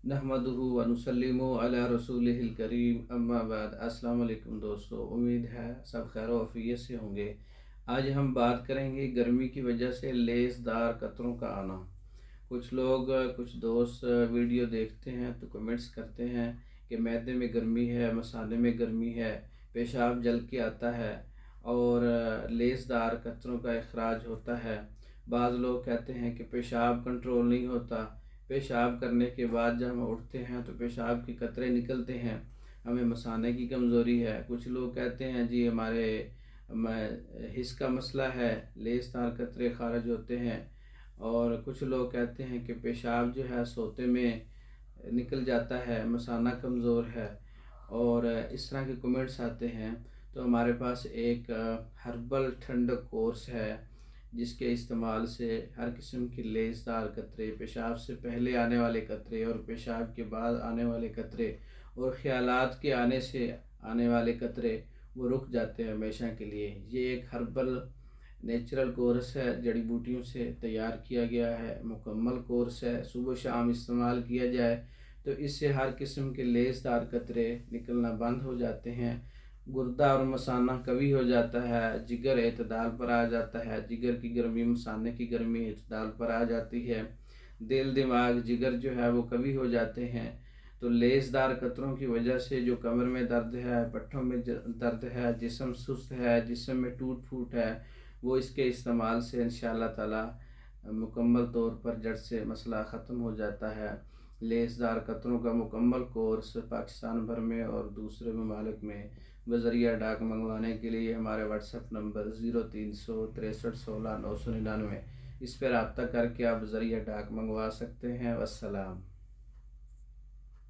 नहमदुहु व नुसल्लिमु अला रसूलिहिल करीम अम्मा बाद। अस्सलाम वालेकुम दोस्तों, उम्मीद है सब खैर आफियत से होंगे। आज हम बात करेंगे गर्मी की वजह से लेसदार कतरों का आना। कुछ लोग कुछ दोस्त वीडियो देखते हैं तो कमेंट्स करते हैं कि मैदे में गर्मी है, मसाले में गर्मी है, पेशाब जल के आता है और लेसदार कतरों का इखराज होता है। बाज़ लोग कहते हैं कि पेशाब कंट्रोल नहीं होता, पेशाब करने के बाद जब हम उठते हैं तो पेशाब के कतरे निकलते हैं, हमें मसाने की कमज़ोरी है। कुछ लोग कहते हैं जी हमारे हिस्स का मसला है, लेसदार कतरे खारिज होते हैं। और कुछ लोग कहते हैं कि पेशाब जो है सोते में निकल जाता है, मसाना कमज़ोर है। और इस तरह के कमेंट्स आते हैं। तो हमारे पास एक हर्बल ठंडक कोर्स है जिसके इस्तेमाल से हर किस्म की लेसदार कतरे, पेशाब से पहले आने वाले कतरे और पेशाब के बाद आने वाले कतरे और ख़यालात के आने से आने वाले कतरे वो रुक जाते हैं हमेशा के लिए। ये एक हर्बल नेचुरल कोर्स है, जड़ी बूटियों से तैयार किया गया है, मुकम्मल कोर्स है। सुबह शाम इस्तेमाल किया जाए तो इससे हर किस्म के लेसदार कतरे निकलना बंद हो जाते हैं। गुर्दा और मसाना कवी हो जाता है, जिगर एतदाल पर आ जाता है, जिगर की गर्मी मसाने की गर्मी एतदाल पर आ जाती है, दिल दिमाग जिगर जो है वो कवी हो जाते हैं। तो लेसदार कतरों की वजह से जो कमर में दर्द है, पट्ठों में दर्द है, जिस्म सुस्त है, जिस्म में टूट फूट है, वो इसके इस्तेमाल से इंशाअल्लाह ताला मुकम्मल तौर पर जड़ से मसला ख़त्म हो जाता है। लेसदार कतरों का मुकम्मल कोर्स पाकिस्तान भर में और दूसरे ममालिक में बज़रिया डाक मंगवाने के लिए हमारे व्हाट्सएप नंबर 036316 999 इस पर रब्ता करके आप बज़रिया डाक मंगवा सकते हैं। वस्सलाम।